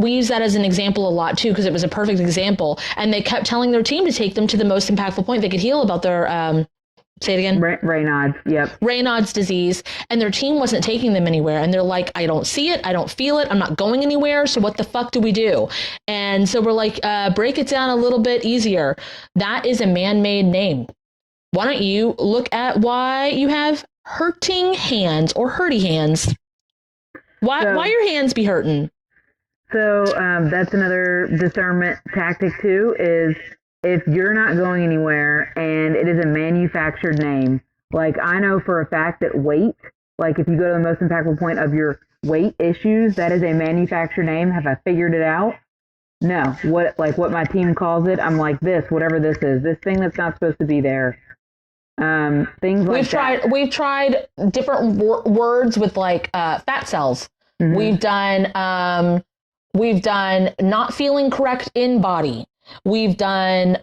B: we use that as an example a lot too, because it was a perfect example. And they kept telling their team to take them to the most impactful point they could heal about their, say it again.
C: Raynaud's, yep.
B: Raynaud's disease, and their team wasn't taking them anywhere. And they're like, I don't see it, I don't feel it, I'm not going anywhere. So what the fuck do we do? And so we're like, break it down a little bit easier. That is a man-made name. Why don't you look at why you have hurting hands or hurty hands? Why your hands be hurting?
C: So that's another discernment tactic too, is if you're not going anywhere and it is a manufactured name. Like I know for a fact that weight, like if you go to the most impactful point of your weight issues, that is a manufactured name. Have I figured it out? No. What my team calls it, I'm like whatever this is, this thing that's not supposed to be there. Things like
B: we've tried different words with like fat cells. Mm-hmm. We've done not feeling correct in body. We've done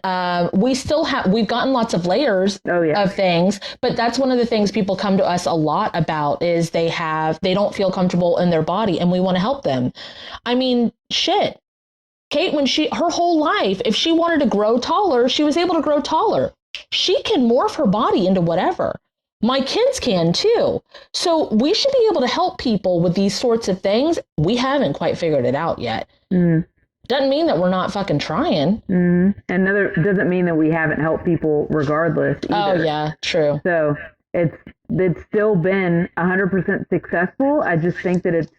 B: we've gotten lots of layers of things, but that's one of the things people come to us a lot about is they don't feel comfortable in their body, and we want to help them. I mean, shit. Kate, when her whole life, if she wanted to grow taller, she was able to grow taller. She can morph her body into whatever. My kids can too. So we should be able to help people with these sorts of things. We haven't quite figured it out yet. Mm. Doesn't mean that we're not fucking trying.
C: Mm. Doesn't mean that we haven't helped people regardless either.
B: Oh yeah, true.
C: So it's still been 100% successful. I just think that it's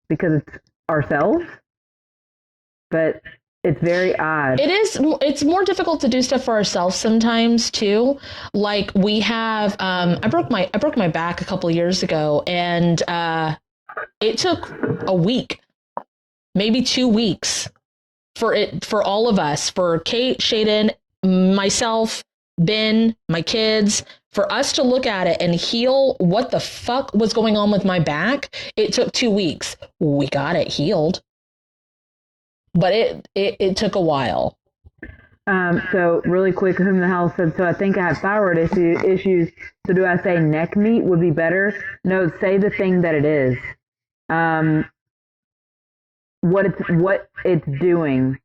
C: because it's ourselves. But it's very odd. It is.
B: It's more difficult to do stuff for ourselves sometimes too. Like we have, I broke my back a couple of years ago, and it took a week, maybe 2 weeks, for all of us, for Kate, Shaden, myself, Ben, my kids, for us to look at it and heal what the fuck was going on with my back. It took 2 weeks. We got it healed. But it took a while.
C: So really quick, whom the hell said, so I think I have thyroid issues. So do I say neck meat would be better? No, say the thing that it is. What it's doing.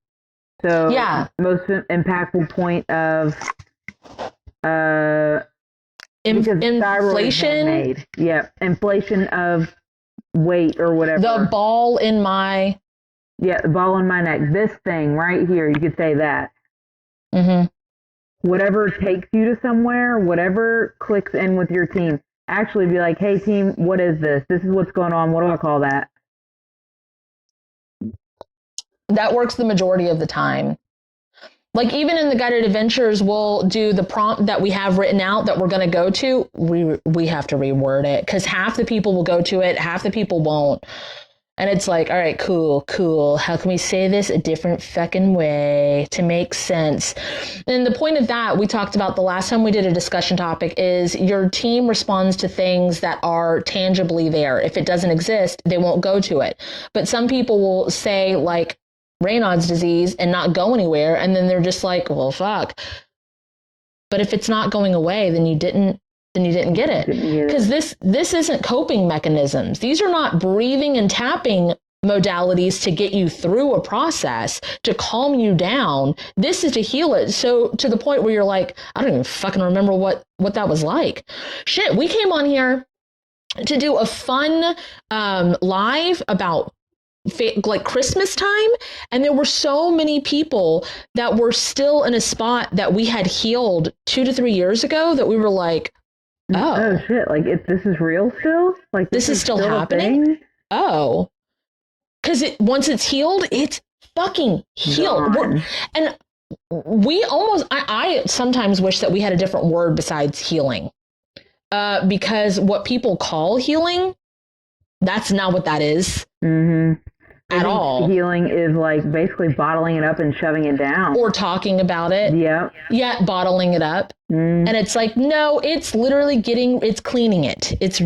C: So yeah. Most impactful point of
B: inflation.
C: Yeah, inflation of weight or whatever.
B: The ball in my...
C: Yeah, the ball in my neck. This thing right here, you could say that. Mm-hmm. Whatever takes you to somewhere, whatever clicks in with your team. Actually be like, hey team, what is this? This is what's going on. What do I call that?
B: That works the majority of the time. Like even in the guided adventures, we'll do the prompt that we have written out that we're going to go to. We have to reword it because half the people will go to it, half the people won't. And it's like, all right, cool. How can we say this a different fucking way to make sense? And the point of that, we talked about the last time we did a discussion topic, is your team responds to things that are tangibly there. If it doesn't exist, they won't go to it. But some people will say like Raynaud's disease and not go anywhere. And then they're just like, well, fuck. But if it's not going away, then you didn't get it. Because this isn't coping mechanisms. These are not breathing and tapping modalities to get you through a process, to calm you down. This is to heal it. So to the point where you're like, I don't even fucking remember what that was like. Shit, we came on here to do a fun live about like Christmas time, and there were so many people that were still in a spot that we had healed 2 to 3 years ago that we were like, oh
C: shit, like this is real still? Like
B: this is still happening? Oh. Because once it's healed, it's fucking healed. And we almost, I sometimes wish that we had a different word besides healing. Because what people call healing, that's not what that is. Mm-hmm. At all.
C: Healing is like basically bottling it up and shoving it down.
B: Or talking about it.
C: Yeah.
B: Yeah, bottling it up. And it's like, no, it's literally it's cleaning it. It's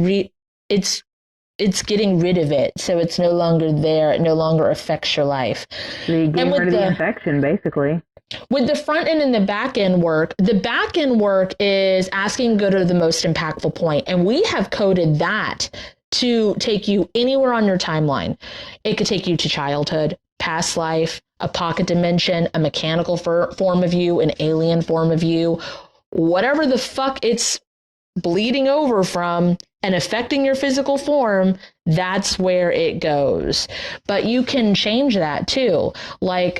B: it's getting rid of it, so it's no longer there. It no longer affects your life.
C: So you get rid of the infection, basically.
B: With the front end and the back end work, the back end work is asking go to the most impactful point, and we have coded that to take you anywhere on your timeline. It could take you to childhood, past life, a pocket dimension, a mechanical form of you, an alien form of you, whatever the fuck it's bleeding over from and affecting your physical form, that's where it goes. But you can change that too. Like,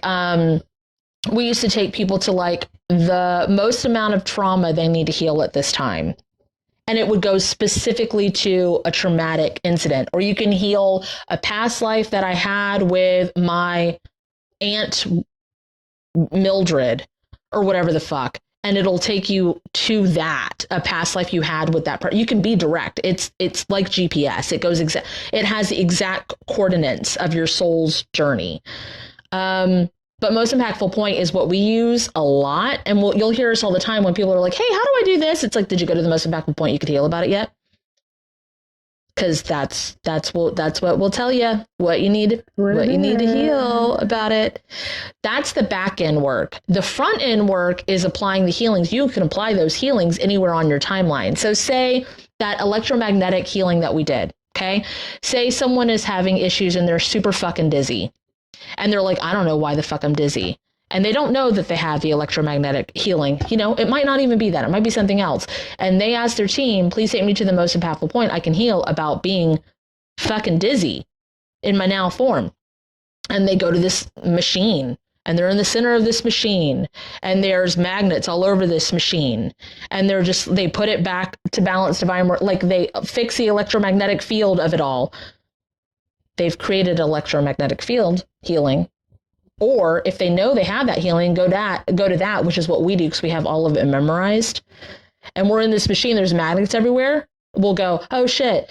B: we used to take people to like the most amount of trauma they need to heal at this time. And it would go specifically to a traumatic incident. Or you can heal a past life that I had with my Aunt Mildred or whatever the fuck. And it'll take you to that, a past life you had with that person. You can be direct. It's like GPS. It goes it has the exact coordinates of your soul's journey. But most impactful point is what we use a lot. And you'll hear us all the time when people are like, hey, how do I do this? It's like, did you go to the most impactful point you could heal about it yet? Because that's what we'll tell you, what you need to heal about it. That's the back end work. The front end work is applying the healings. You can apply those healings anywhere on your timeline. So say that electromagnetic healing that we did, okay? Say someone is having issues and they're super fucking dizzy. And they're like, I don't know why the fuck I'm dizzy. And they don't know that they have the electromagnetic healing. You know, it might not even be that. It might be something else. And they ask their team, please take me to the most impactful point I can heal about being fucking dizzy in my now form. And they go to this machine and they're in the center of this machine and there's magnets all over this machine. And they put it back to balance divine work. Like they fix the electromagnetic field of it all. They've created electromagnetic field healing. Or if they know they have that healing, go to that, which is what we do because we have all of it memorized. And we're in this machine, there's magnets everywhere. We'll go, oh shit,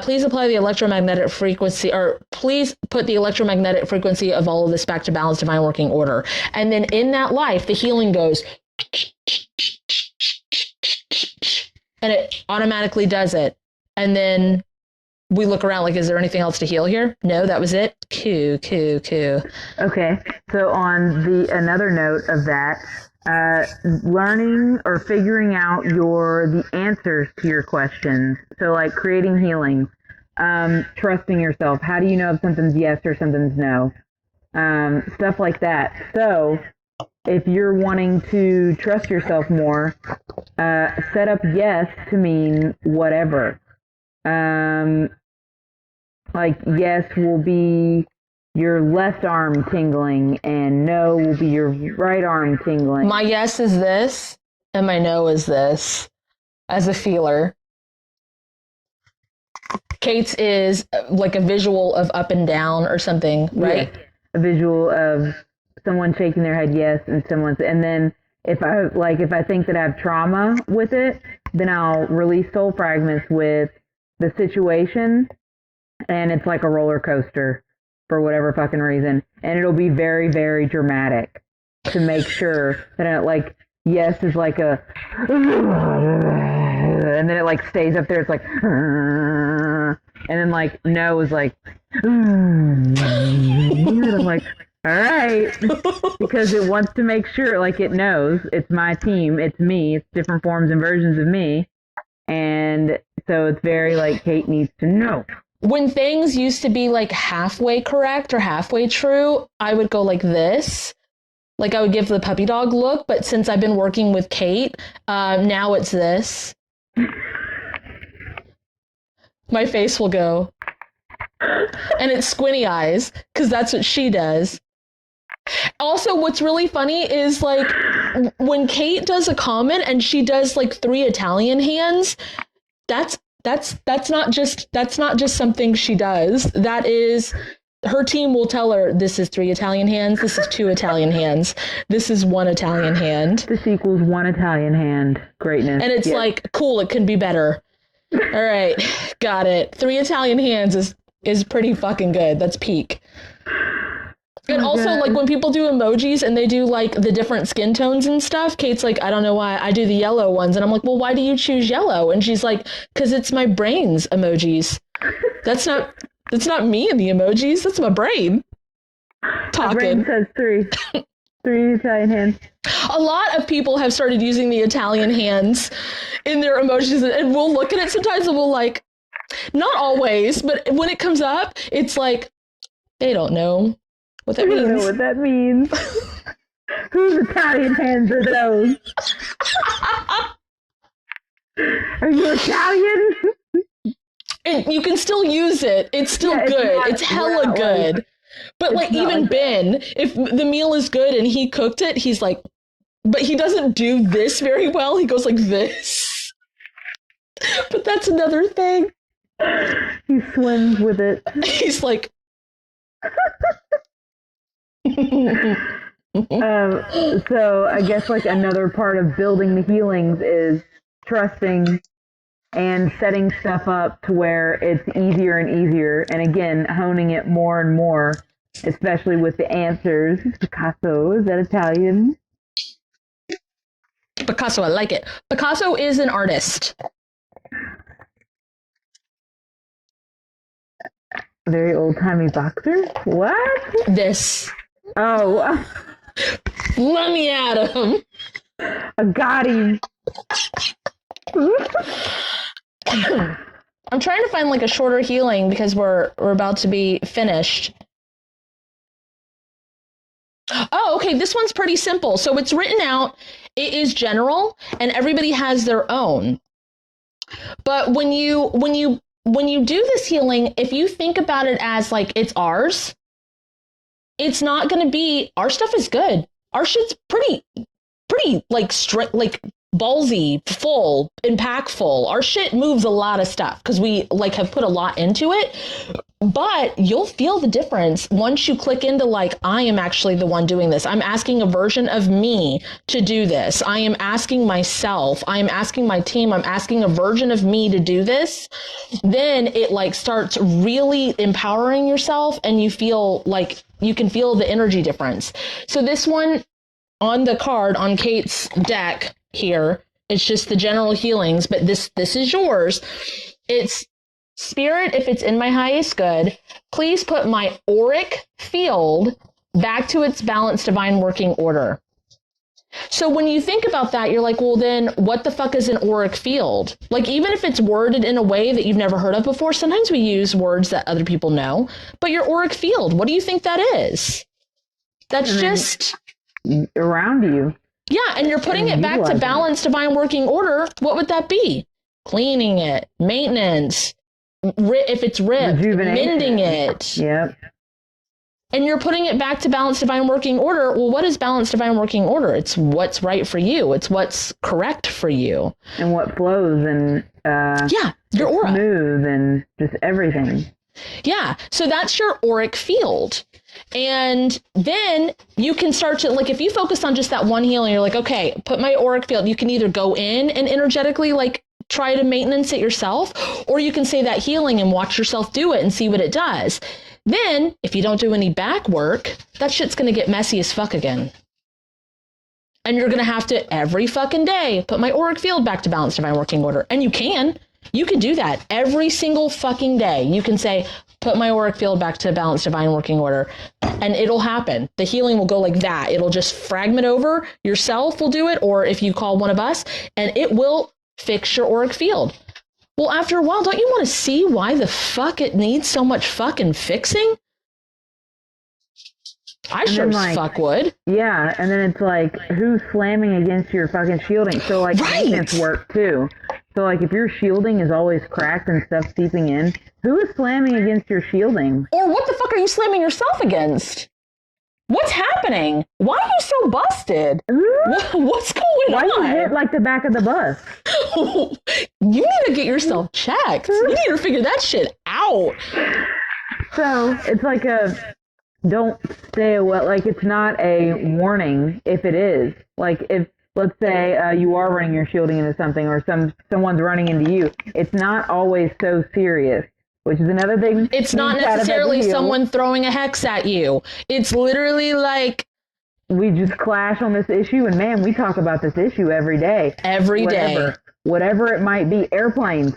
B: please apply the electromagnetic frequency, or please put the electromagnetic frequency of all of this back to balanced divine working order. And then in that life, the healing goes, and it automatically does it. And then we look around like, is there anything else to heal here? No, that was it. Coo.
C: Okay, so on another note of that, learning or figuring out the answers to your questions. So like creating healing, trusting yourself. How do you know if something's yes or something's no? Stuff like that. So if you're wanting to trust yourself more, set up yes to mean whatever. Like yes will be your left arm tingling and no will be your right arm tingling.
B: My yes is this and my no is this as a feeler. Kate's is like a visual of up and down or something, right?
C: Yeah, a visual of someone shaking their head yes and and then if I think that I have trauma with it, then I'll release soul fragments with the situation. And it's like a roller coaster for whatever fucking reason. And it'll be very, very dramatic to make sure that yes is like a, and then it like stays up there. It's like, and then like no is like, and I'm like, all right, because it wants to make sure like it knows it's my team, it's me, it's different forms and versions of me. And so it's very like Kate needs to know.
B: When things used to be like halfway correct or halfway true, I would go like this. Like I would give the puppy dog look, but since I've been working with Kate, now it's this. My face will go. And it's squinty eyes, because that's what she does. Also, what's really funny is like when Kate does a comment and she does like 3 Italian hands, that's not just something she does. That is, her team will tell her, this is 3 Italian hands, this is 2 Italian hands, this is 1 Italian hand.
C: This equals 1 Italian hand. Greatness.
B: And it's like, cool, it can be better. All right, got it. 3 Italian hands is pretty fucking good. That's peak. And also, like, when people do emojis and they do, like, the different skin tones and stuff, Kate's like, I don't know why I do the yellow ones. And I'm like, well, why do you choose yellow? And she's like, because it's my brain's emojis. That's not me in the emojis. That's my brain talking.
C: My brain says three. Three Italian hands.
B: A lot of people have started using the Italian hands in their emojis, and we'll look at it sometimes and we'll, like, not always, but when it comes up, it's like, they don't know what that means.
C: I don't know what that means. Whose Italian hands are those? Are you Italian?
B: And you can still use it. It's still good. It's hella good. Like, but like even like Ben, if the meal is good and he cooked it, he's like, but he doesn't do this very well. He goes like this. But that's another thing.
C: He swims with it.
B: He's like.
C: So I guess like another part of building the healings is trusting and setting stuff up to where it's easier and easier, and again honing it more and more, especially with the answers. Picasso, is that Italian?
B: Picasso, I like it. Picasso is an artist.
C: Very old-timey boxer? What?
B: This.
C: Oh.
B: Let me at him.
C: I got him.
B: I'm trying to find like a shorter healing because we're about to be finished. Oh, okay. This one's pretty simple. So it's written out. It is general, and everybody has their own. But when you do this healing, if you think about it as like it's ours, it's not going to be, our stuff is good. Our shit's pretty like straight, like ballsy, full, impactful. Our shit moves a lot of stuff because we like have put a lot into it. But you'll feel the difference once you click into like, I am actually the one doing this. I'm asking a version of me to do this. I am asking myself. I am asking my team. I'm asking a version of me to do this. Then it like starts really empowering yourself, and you feel like you can feel the energy difference. So this one on the card on Kate's deck here, it's just the general healings, but this is yours. It's Spirit, if it's in my highest good, please put my auric field back to its balanced divine working order. So when you think about that, you're like, well, then what the fuck is an auric field? Like, even if it's worded in a way that you've never heard of before, sometimes we use words that other people know, but your auric field, what do you think that is? That's just
C: around you.
B: Yeah, and you're putting it back to balanced divine working order. What would that be? Cleaning it, maintenance, if it's ripped, mending it.
C: Yep.
B: And you're putting it back to balanced divine working order. Well, what is balanced divine working order? It's what's right for you. It's what's correct for you.
C: And what flows and
B: your aura.
C: Smooth and just everything.
B: Yeah. So that's your auric field. And then you can start to, like, if you focus on just that one healing, you're like, okay, put my auric field. You can either go in and energetically, like, try to maintenance it yourself, or you can say that healing and watch yourself do it and see what it does. Then, if you don't do any back work, that shit's going to get messy as fuck again. And you're going to have to, every fucking day, put my auric field back to balanced divine working order. And you can do that every single fucking day. You can say, put my auric field back to balanced divine working order, and it'll happen. The healing will go like that. It'll just fragment over. Yourself will do it, or if you call one of us, and it will fix your auric field. Well, after a while, don't you want to see why the fuck it needs so much fucking fixing? I sure as fuck would.
C: Yeah, and then it's like, who's slamming against your fucking shielding? So like maintenance work too. So like if your shielding is always cracked and stuff seeping in, who is slamming against your shielding?
B: Or what the fuck are you slamming yourself against? What's happening? Why are you so busted? What's going on?
C: Why you hit like the back of the bus?
B: You need to get yourself checked. You need to figure that shit out.
C: So it's like don't stay away. Like, it's not a warning if it is. Like, if, let's say, you are running your shielding into something, or someone's running into you, it's not always so serious. which is another thing.
B: It's not necessarily someone throwing a hex at you. It's literally like,
C: we just clash on this issue, and man, we talk about this issue every day.
B: Every day.
C: Whatever it might be. Airplanes.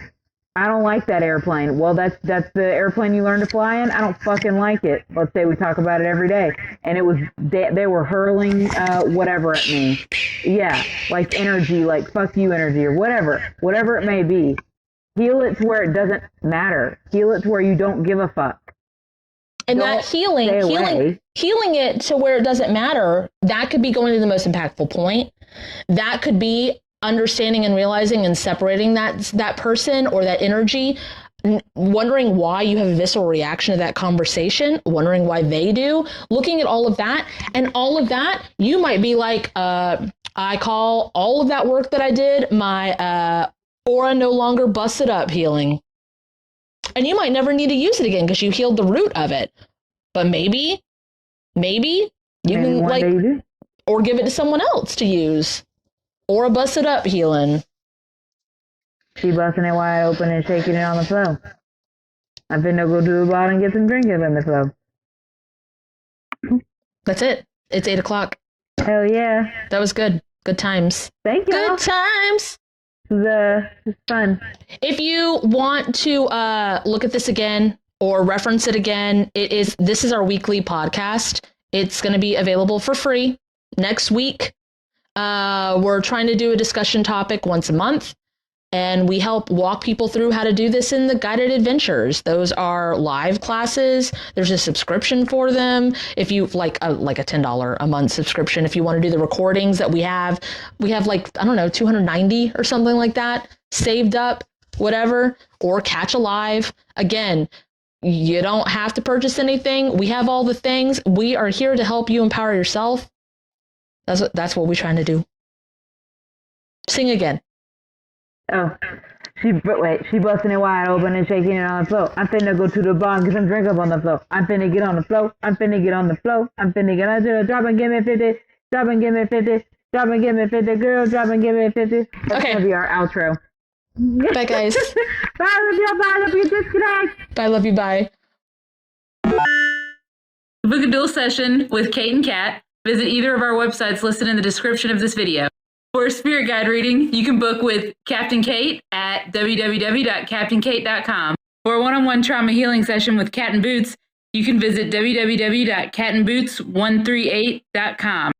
C: I don't like that airplane. Well, that's the airplane you learn to fly in. I don't fucking like it. Let's say we talk about it every day. And it was, they were hurling whatever at me. Yeah, like energy, like fuck you energy or whatever it may be. Heal it to where it doesn't matter. Heal it to where you don't give a fuck.
B: And that healing it to where it doesn't matter, that could be going to the most impactful point. That could be understanding and realizing and separating that person or that energy, wondering why you have a visceral reaction to that conversation, wondering why they do, looking at all of that. And all of that, you might be like, I call all of that work that I did my aura no longer busted up healing. And you might never need to use it again because you healed the root of it. But maybe you can like, or give it to someone else to use. Or a busted up healing.
C: She busting it wide open and shaking it on the floor. I'm finna go to the bar and get some drinking on the floor.
B: That's it. It's 8:00.
C: Hell yeah.
B: That was good. Good times.
C: Thank you.
B: Good times.
C: It's fun.
B: If you want to look at this again or reference it again, this is our weekly podcast. It's going to be available for free next week. We're trying to do a discussion topic once a month, and we help walk people through how to do this in the guided adventures. Those are live classes. There's a subscription for them. If you like a $10 a month subscription, if you want to do the recordings that we have like, I don't know, 290 or something like that saved up, whatever, or catch a live. Again, you don't have to purchase anything. We have all the things. We are here to help you empower yourself. That's what we're trying to do. Sing again.
C: Oh, she busting it wide open and shaking it on the floor. I'm finna go to the bar and get some drink up on the floor. I'm finna get on the floor. I'm finna get on the floor. I'm finna get on the drop and give me 50. Drop and give me 50. Drop and give me 50. Girl, drop and give me 50. That's gonna be our outro.
B: Bye, guys.
C: Bye, love you, disconnect.
B: Bye, love you, bye.
A: Book a dual session with Kate and Kat. Visit either of our websites listed in the description of this video. For a spirit guide reading, you can book with Captain Kate at www.captainkate.com. For a one-on-one trauma healing session with Cat and Boots, you can visit www.catandboots138.com.